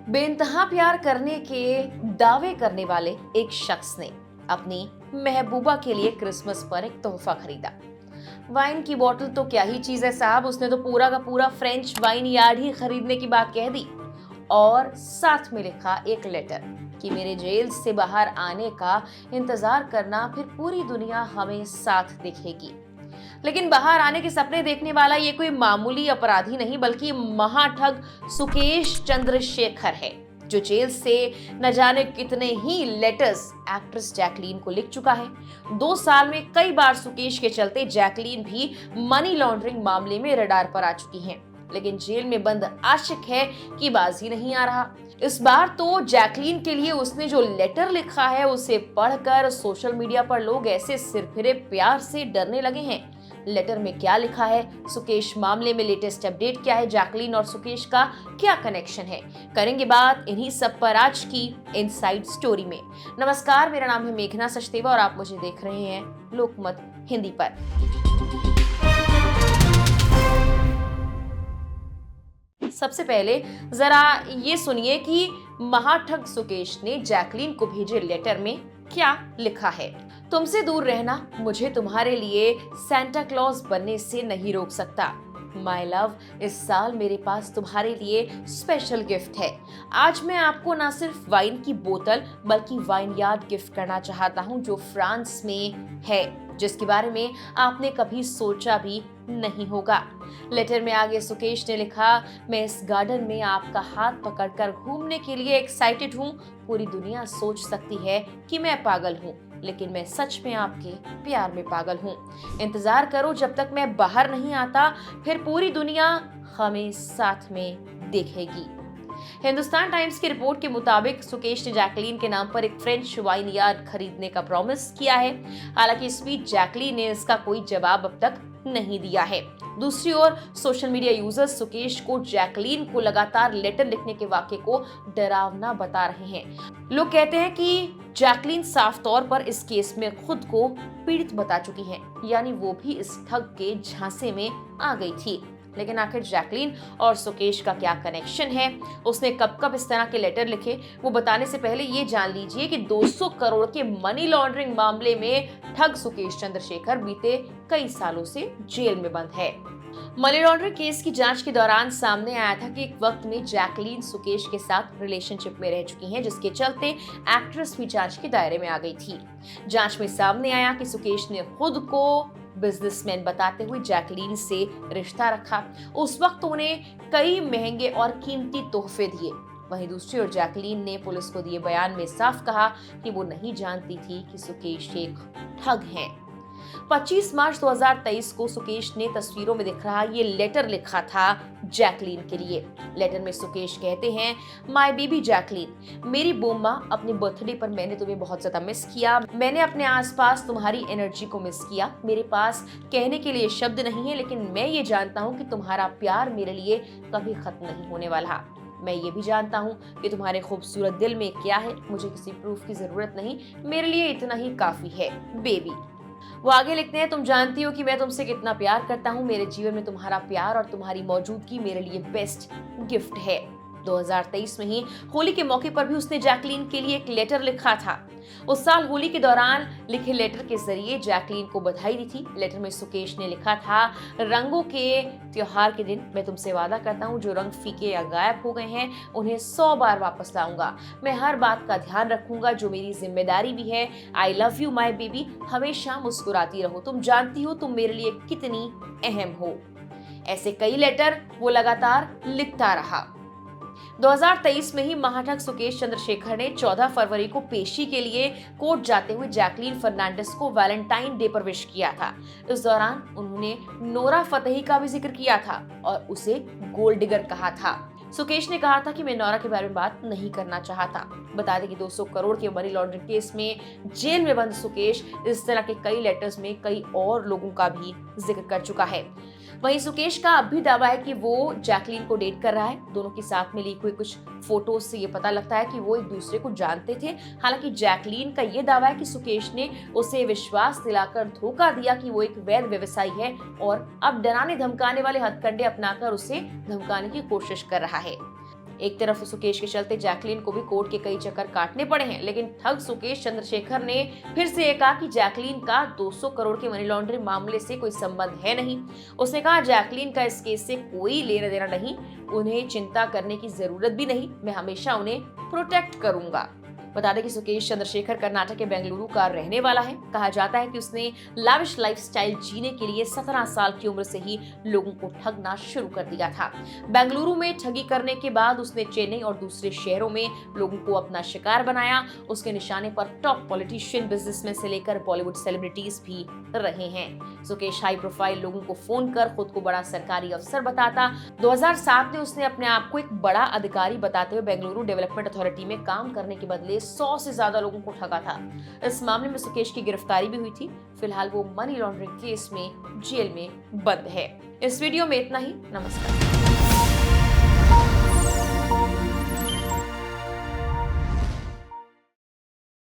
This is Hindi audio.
बेइंतहा प्यार करने के दावे करने वाले एक शख्स ने अपनी महबूबा के लिए क्रिसमस पर एक तोहफा खरीदा। वाइन की बोतल तो क्या ही चीज है साहब, उसने तो पूरा का पूरा फ्रेंच वाइन यार्ड ही खरीदने की बात कह दी और साथ में लिखा एक लेटर कि मेरे जेल से बाहर आने का इंतजार करना, फिर पूरी दुनिया हमें साथ दिखेगी। लेकिन बाहर आने के सपने देखने वाला ये कोई मामूली अपराधी नहीं बल्कि महाठग सुकेश चंद्रशेखर है, जो जेल से न जाने कितने ही लेटर्स एक्ट्रेस जैकलीन को लिख चुका है। 2 साल में कई बार सुकेश के चलते जैकलीन भी मनी लॉन्ड्रिंग मामले में रडार पर आ चुकी हैं, लेकिन जेल में बंद आशिक है कि बाजी नहीं आ रहा। इस बार तो जैकलीन के लिए उसने जो लेटर लिखा है उसे पढ़कर सोशल मीडिया पर लोग ऐसे सिरफिरे प्यार से डरने लगे हैं। लेटर में क्या लिखा है, सुकेश मामले में लेटेस्ट अपडेट क्या है, जैकलीन और सुकेश का क्या कनेक्शन है, करेंगे बात इन्हीं सब पर आज की इनसाइड स्टोरी में। नमस्कार, मेरा नाम है मेघना सचदेवा और आप मुझे देख रहे हैं लोकमत हिंदी पर। सबसे पहले जरा ये सुनिए कि महाठग सुकेश ने जैकलीन को भेजे लेटर में क्या लिखा है। तुमसे दूर रहना मुझे तुम्हारे लिए सांता क्लॉज बनने से नहीं रोक सकता। माय लव, इस साल मेरे पास तुम्हारे लिए स्पेशल गिफ्ट है। आज मैं आपको ना सिर्फ वाइन की बोतल बल्कि वाइन यार्ड गिफ्ट करना चाहता हूँ, जो फ्रांस में है, जिसके बारे में आपने कभी सोचा भी नहीं होगा। लेटर में आगे सुकेश ने लिखा, मैं इस गार्डन में आपका हाथ पकड़कर घूमने के लिए एक्साइटेड हूँ। पूरी दुनिया सोच सकती है कि मैं पागल हूँ, लेकिन मैं सच में आपके प्यार में पागल हूँ। इंतजार करो जब तक मैं बाहर नहीं आता, फिर पूरी दुनिया हमें साथ में देखेगी। हिंदुस्तान टाइम्स की रिपोर्ट के मुताबिक सुकेश ने जैकलीन के नाम पर एक फ्रेंच वाइन यार्ड खरीदने का प्रॉमिस किया है। हालांकि इस बीच जैकलीन ने इसका कोई जवाब अब तक नहीं दिया है। दूसरी ओर सोशल मीडिया यूजर्स सुकेश को जैकलीन को लगातार लेटर लिखने के वाक्य को डरावना बता रहे हैं। लोग कहते हैं कि जैकलीन साफ तौर पर इस केस में खुद को पीड़ित बता चुकी है, यानी वो भी इस ठग के झांसे में आ गई थी। लेकिन आखिर जैकलीन और सुकेश का क्या कनेक्शन है, उसने कब कब इस तरह के लेटर लिखे, वो बताने से पहले ये जान लीजिए कि 200 करोड़ के मनी लॉन्ड्रिंग मामले में ठग सुकेश चंद्रशेखर बीते कई सालों से जेल में बंद है। मनी लॉन्ड्रिंग केस की जांच के दौरान सामने आया था कि एक वक्त में जैकलीन सुकेश के साथ रिलेशनशिप में रह चुकी हैं, जिसके चलते एक्ट्रेस भी जांच के दायरे में आ गई थी। जांच में सामने आया कि सुकेश ने खुद को बिजनेसमैन बताते हुए जैकलीन से रिश्ता रखा। उस वक्त उन्हें कई महंगे और कीमती तोहफे दिए। वहीं दूसरी ओर जैकलीन ने पुलिस को दिए बयान में साफ कहा कि वो नहीं जानती थी कि सुकेश एक ठग हैं। 25 मार्च 2023 को सुकेश ने तस्वीरों में दिख रहा ये लेटर लिखा था जैकलीन के लिए। लेटर में सुकेश कहते हैं, माय बेबी जैकलीन, मेरी बोम्मा, अपने बर्थडे पर मैंने तुम्हें बहुत ज्यादा मिस किया। मैंने अपने आसपास तुम्हारी एनर्जी को मिस किया। मेरे पास कहने के लिए शब्द नहीं है, लेकिन मैं ये जानता हूँ कि तुम्हारा प्यार मेरे लिए कभी खत्म नहीं होने वाला। मैं ये भी जानता हूँ कि तुम्हारे खूबसूरत दिल में क्या है। मुझे किसी प्रूफ की जरूरत नहीं, मेरे लिए इतना ही काफी है बेबी। वो आगे लिखते हैं, तुम जानती हो कि मैं तुमसे कितना प्यार करता हूँ। मेरे जीवन में तुम्हारा प्यार और तुम्हारी मौजूदगी मेरे लिए बेस्ट गिफ्ट है। 2023 में ही होली के मौके पर भी उसने जैकलीन के लिए एक लेटर लिखा था। उस साल होली के दौरान लिखे लेटर के जरिए जैकलीन को बधाई दी थी। लेटर में सुकेश ने लिखा था, रंगों के त्योहार के दिन मैं तुमसे वादा करता हूँ, जो रंग फीके या गायब हो गए हैं उन्हें 100 बार वापस लाऊंगा। मैं हर बात का ध्यान रखूंगा जो मेरी जिम्मेदारी भी है। I love you my baby, हमेशा मुस्कुराती रहो। तुम जानती हो तुम मेरे लिए कितनी अहम हो। ऐसे कई लेटर वो लगातार लिखता रहा। 2023 में ही महाठग सुकेश चंद्रशेखर ने 14 फरवरी को पेशी के लिए कोर्ट जाते हुए जैकलीन फर्नांडिस को वैलेंटाइन डे पर विश किया था। इस दौरान उन्होंने नोरा फतेही का भी जिक्र किया था और उसे गोल्ड डिगर कहा था। सुकेश ने कहा था कि मैं नोरा के बारे में बात नहीं करना चाहता। बता दें कि 200 करोड़ के मनी लॉन्ड्रिंग केस में जेल में बंद सुकेश इस तरह के कई लेटर्स में कई और लोगों का भी जिक्र कर चुका है। वहीं सुकेश का अब भी दावा है कि वो जैकलीन को डेट कर रहा है। दोनों के साथ में लीक हुई कुछ फोटोज से ये पता लगता है कि वो एक दूसरे को जानते थे। हालांकि जैकलीन का ये दावा है कि सुकेश ने उसे विश्वास दिलाकर धोखा दिया कि वो एक वैध व्यवसायी है और अब डराने धमकाने वाले हथकंडे अपनाकर उसे धमकाने की कोशिश कर रहा है। एक तरफ सुकेश के चलते जैकलीन को भी कोर्ट के कई चक्कर काटने पड़े हैं, लेकिन ठग सुकेश चंद्रशेखर ने फिर से कहा कि जैकलीन का 200 करोड़ के मनी लॉन्ड्रिंग मामले से कोई संबंध है नहीं। उसने कहा जैकलीन का इस केस से कोई लेना देना नहीं, उन्हें चिंता करने की जरूरत भी नहीं, मैं हमेशा उन्हें प्रोटेक्ट करूंगा। बता दें कि सुकेश चंद्रशेखर कर्नाटक के बेंगलुरु का रहने वाला है। कहा जाता है कि उसने लाविश लाइफस्टाइल जीने के लिए 17 साल की उम्र से ही लोगों को ठगना शुरू कर दिया था। बेंगलुरु में ठगी करने के बाद उसने चेन्नई और दूसरे शहरों में लोगों को अपना शिकार बनाया। उसके निशाने पर टॉप पॉलिटिशियन, बिजनेसमैन से लेकर बॉलीवुड सेलिब्रिटीज भी रहे हैं। सुकेश हाई प्रोफाइल लोगों को फोन कर खुद को बड़ा सरकारी अफसर बताता। 2007 में उसने अपने आप को एक बड़ा अधिकारी बताते हुए बेंगलुरु डेवलपमेंट अथॉरिटी में काम करने के बदले 100 से ज्यादा लोगों को ठगा था। इस मामले में सुकेश की गिरफ्तारी भी हुई थी। फिलहाल वो मनी लॉन्ड्रिंग केस में जेल में बंद है। इस वीडियो में इतना ही। नमस्कार।